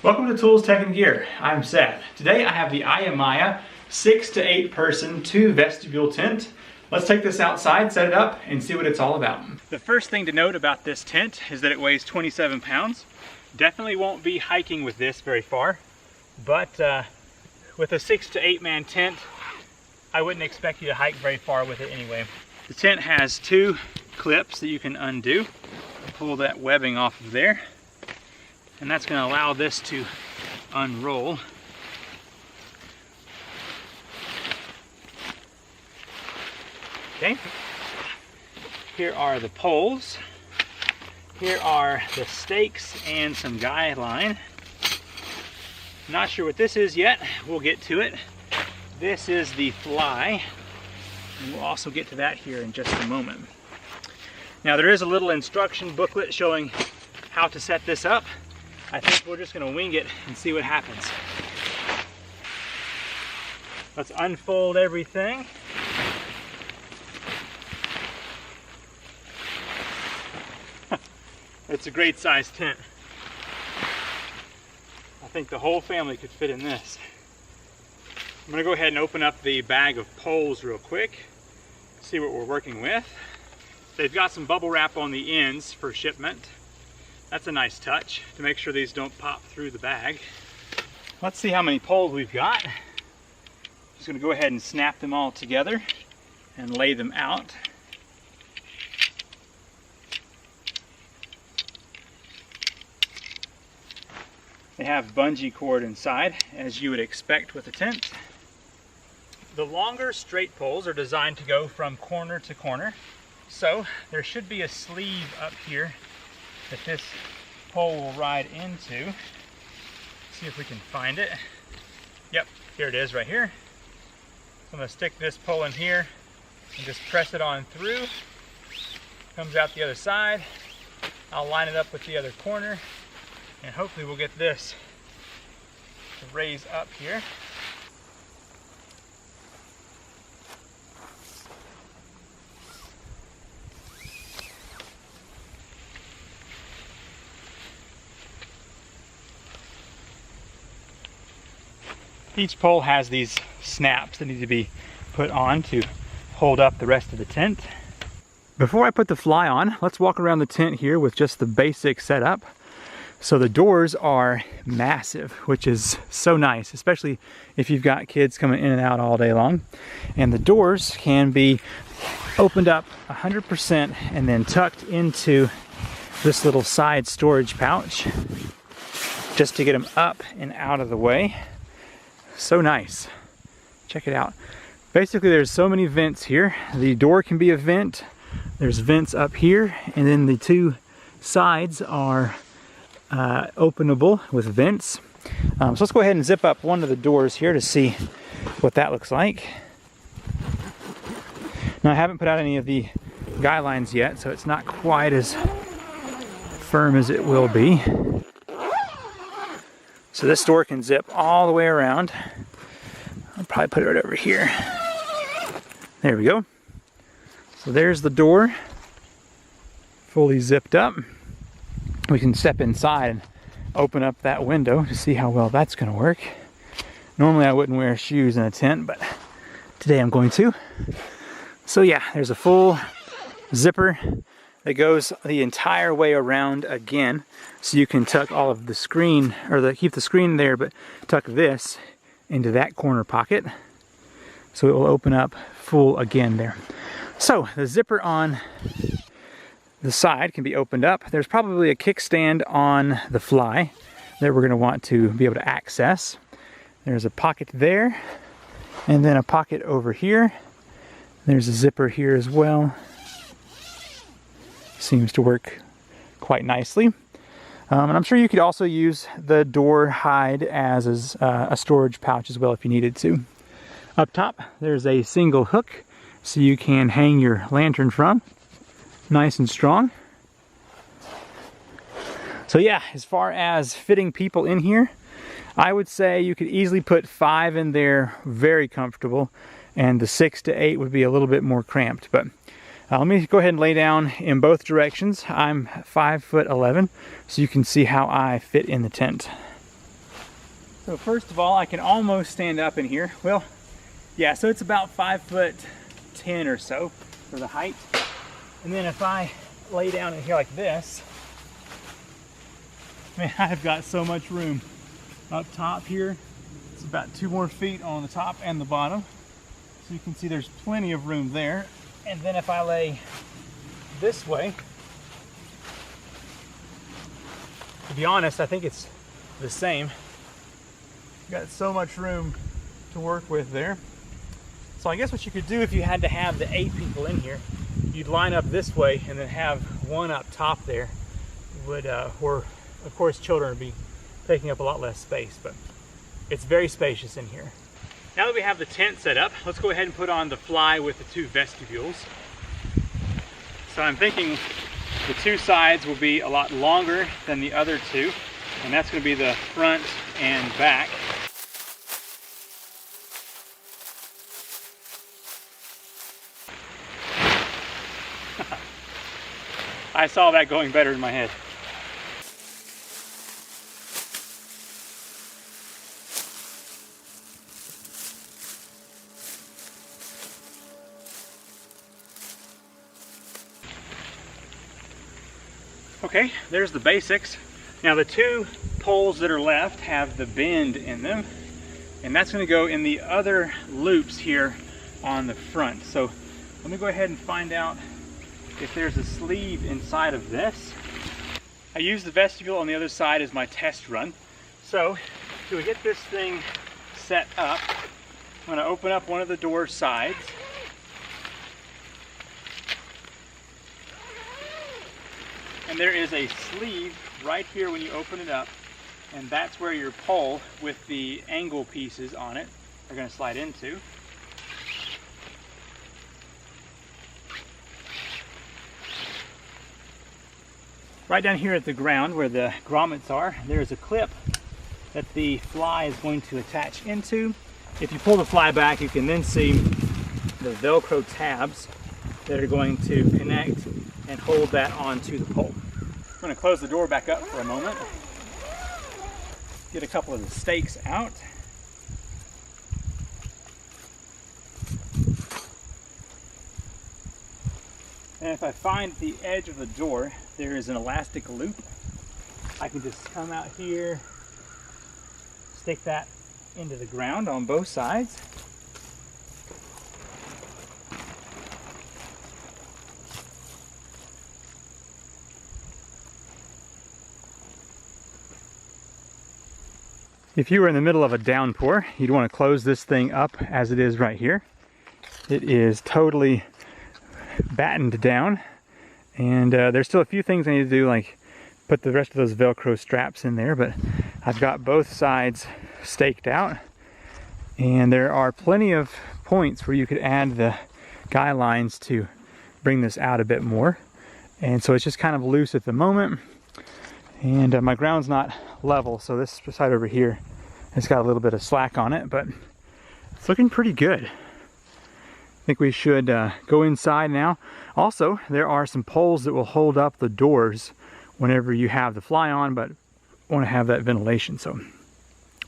Welcome to Tools, Tech, and Gear. I'm Seth. Today I have the AYAMAYA 6 to 8 person 2 vestibule tent. Let's take this outside, set it up, and see what it's all about. The first thing to note about this tent is that it weighs 27 pounds. Definitely won't be hiking with this very far, but with a 6 to 8 man tent, I wouldn't expect you to hike very far with it anyway. The tent has 2 clips that you can undo. Pull that webbing off of there. And that's going to allow this to unroll. Okay. Here are the poles. Here are the stakes and some guy line. Not sure what this is yet. We'll get to it. This is the fly. And we'll also get to that here in just a moment. Now there is a little instruction booklet showing how to set this up. I think we're just going to wing it and see what happens. Let's unfold everything. It's a great sized tent. I think the whole family could fit in this. I'm going to go ahead and open up the bag of poles real quick, see what we're working with. They've got some bubble wrap on the ends for shipment. That's a nice touch to make sure these don't pop through the bag. Let's see how many poles we've got. Just going to go ahead and snap them all together and lay them out. They have bungee cord inside, as you would expect with a tent. The longer straight poles are designed to go from corner to corner. So there should be a sleeve up here that this pole will ride into. See if we can find it. Yep, here it is right here. So I'm going to stick this pole in here and just press it on through. Comes out the other side. I'll line it up with the other corner and hopefully we'll get this to raise up here. Each pole has these snaps that need to be put on to hold up the rest of the tent. Before I put the fly on, let's walk around the tent here with just the basic setup. So the doors are massive, which is so nice, especially if you've got kids coming in and out all day long. And the doors can be opened up 100% and then tucked into this little side storage pouch just to get them up and out of the way. So nice. Check it out. Basically there's so many vents here. The door can be a vent. There's vents up here, and then the 2 sides are openable with vents. So let's go ahead and zip up one of the doors here to see what that looks like. Now I haven't put out any of the guy lines yet, so it's not quite as firm as it will be. So this door can zip all the way around. I'll probably put it right over here. There we go. So there's the door, fully zipped up. We can step inside and open up that window to see how well that's going to work. Normally I wouldn't wear shoes in a tent, but today I'm going to. So yeah, there's a full zipper that goes the entire way around again, so you can tuck all of the screen, or keep the screen there, but tuck this into that corner pocket, so it will open up full again there. So the zipper on the side can be opened up. There's probably a kickstand on the fly that we're going to want to be able to access. There's a pocket there, and then a pocket over here. There's a zipper here as well. Seems to work quite nicely. And I'm sure you could also use the door hide as a storage pouch as well if you needed to. Up top, there's a single hook so you can hang your lantern from. Nice and strong. So yeah, as far as fitting people in here, I would say you could easily put 5 in there, very comfortable, and the 6 to 8 would be a little bit more cramped. But let me go ahead and lay down in both directions. I'm 5'11", so you can see how I fit in the tent. So first of all, I can almost stand up in here. Well, yeah, so it's about 5'10" or so for the height. And then if I lay down in here like this, man, I've got so much room. Up top here, it's about 2 more feet on the top and the bottom. So you can see there's plenty of room there. And then if I lay this way, to be honest, I think it's the same. Got so much room to work with there. So I guess what you could do if you had to have the 8 people in here, you'd line up this way and then have one up top there. Would, or of course children would be taking up a lot less space, but it's very spacious in here. Now that we have the tent set up, let's go ahead and put on the fly with the 2 vestibules. So I'm thinking the 2 sides will be a lot longer than the other 2, and that's going to be the front and back. I saw that going better in my head. Okay, there's the basics. Now the 2 poles that are left have the bend in them, and that's going to go in the other loops here on the front. So let me go ahead and find out if there's a sleeve inside of this. I use the vestibule on the other side as my test run. So to get this thing set up, I'm going to open up one of the door sides. And there is a sleeve right here when you open it up, and that's where your pole with the angle pieces on it are going to slide into. Right down here at the ground where the grommets are, there's a clip that the fly is going to attach into. If you pull the fly back, you can then see the Velcro tabs that are going to connect and hold that onto the pole. I'm going to close the door back up for a moment. Get a couple of the stakes out. And if I find the edge of the door, there is an elastic loop. I can just come out here, stick that into the ground on both sides. If you were in the middle of a downpour, you'd want to close this thing up as it is right here. It is totally battened down, and there's still a few things I need to do, like put the rest of those Velcro straps in there, but I've got both sides staked out, and there are plenty of points where you could add the guy lines to bring this out a bit more. And so it's just kind of loose at the moment, and my ground's not level, so this side over here has got a little bit of slack on it, but it's looking pretty good. I think we should go inside now. Also, there are some poles that will hold up the doors whenever you have the fly on, but want to have that ventilation, so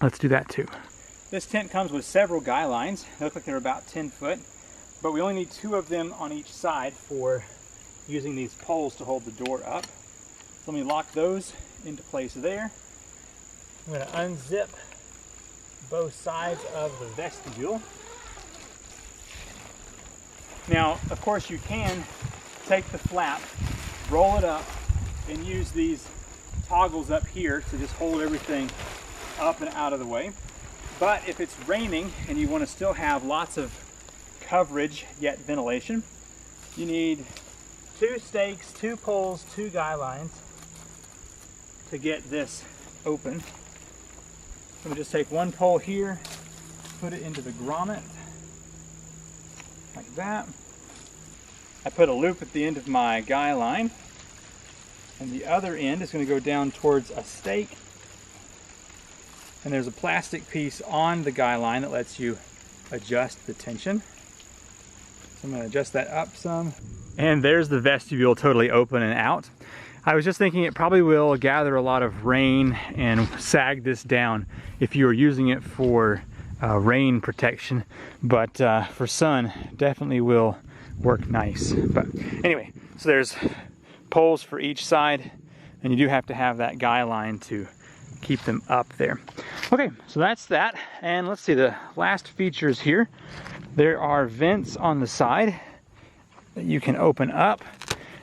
let's do that too. This tent comes with several guy lines. They look like they're about 10 foot, but we only need 2 of them on each side for using these poles to hold the door up. So let me lock those into place there. I'm going to unzip both sides of the vestibule. Now, of course, you can take the flap, roll it up, and use these toggles up here to just hold everything up and out of the way. But if it's raining and you want to still have lots of coverage yet ventilation, you need 2 stakes, 2 poles, 2 guy lines to get this open. I'm going to just take 1 pole here, put it into the grommet, like that. I put a loop at the end of my guy line, and the other end is going to go down towards a stake, and there's a plastic piece on the guy line that lets you adjust the tension. So I'm going to adjust that up some, and there's the vestibule totally open and out. I was just thinking it probably will gather a lot of rain and sag this down if you were using it for rain protection, but for sun definitely will work nice. But anyway, so there's poles for each side, and you do have to have that guy line to keep them up there. Okay, so that's that. And let's see, the last features here. There are vents on the side that you can open up.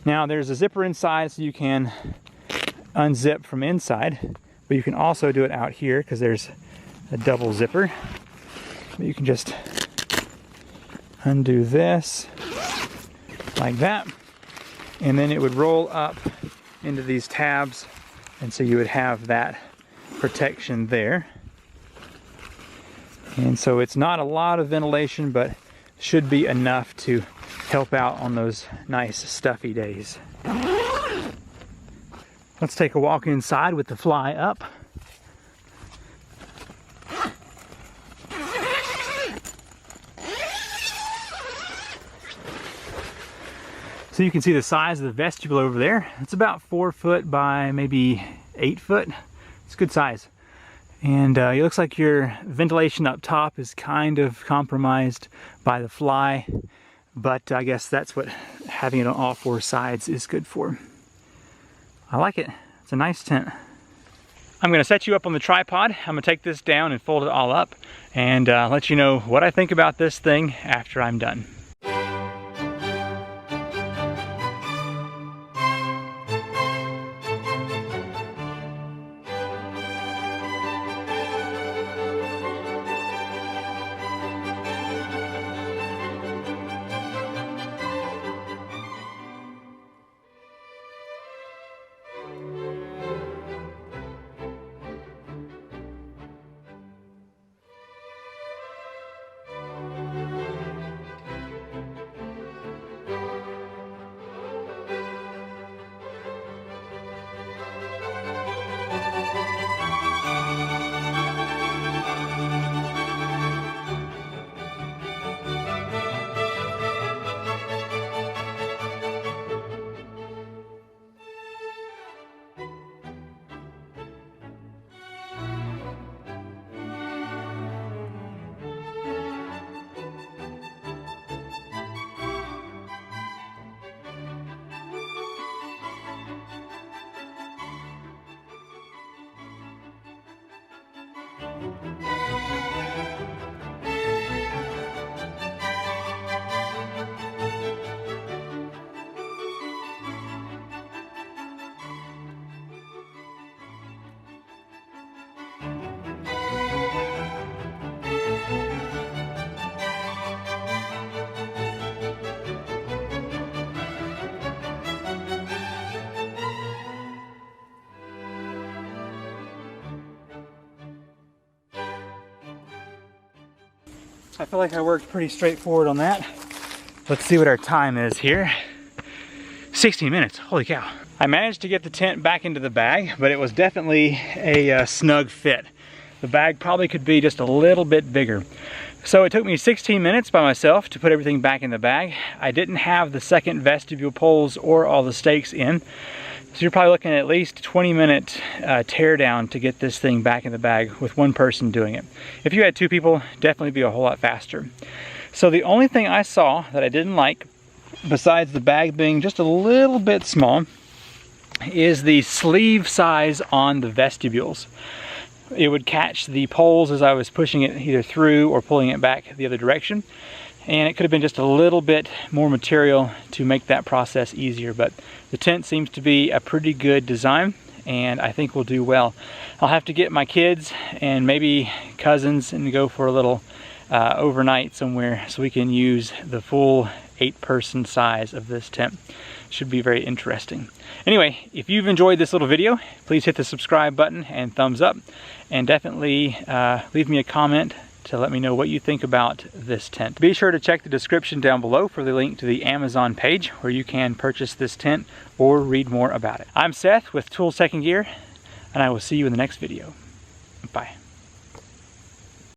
Now there's a zipper inside so you can unzip from inside, but you can also do it out here because there's a double zipper. You can just undo this like that, and then it would roll up into these tabs, and so you would have that protection there. And so it's not a lot of ventilation, but should be enough to help out on those nice stuffy days. Let's take a walk inside with the fly up. So you can see the size of the vestibule over there. It's about 4 foot by maybe 8 foot. It's a good size. And it looks like your ventilation up top is kind of compromised by the fly, but I guess that's what having it on all 4 sides is good for. I like it. It's a nice tent. I'm gonna set you up on the tripod. I'm gonna take this down and fold it all up and let you know what I think about this thing after I'm done. I feel like I worked pretty straightforward on that. Let's see what our time is here. 16 minutes, holy cow. I managed to get the tent back into the bag, but it was definitely a snug fit. The bag probably could be just a little bit bigger. So it took me 16 minutes by myself to put everything back in the bag. I didn't have the second vestibule poles or all the stakes in. So you're probably looking at least 20-minute tear down to get this thing back in the bag with one person doing it. If you had 2 people, definitely be a whole lot faster. So the only thing I saw that I didn't like, besides the bag being just a little bit small, is the sleeve size on the vestibules. It would catch the poles as I was pushing it either through or pulling it back the other direction. And it could have been just a little bit more material to make that process easier, but the tent seems to be a pretty good design and I think we'll do well. I'll have to get my kids and maybe cousins and go for a little overnight somewhere so we can use the full 8-person size of this tent. Should be very interesting. Anyway, if you've enjoyed this little video, please hit the subscribe button and thumbs up, and definitely leave me a comment to let me know what you think about this tent. Be sure to check the description down below for the link to the Amazon page where you can purchase this tent or read more about it. I'm Seth with Tools Tech and Gear, and I will see you in the next video. Bye.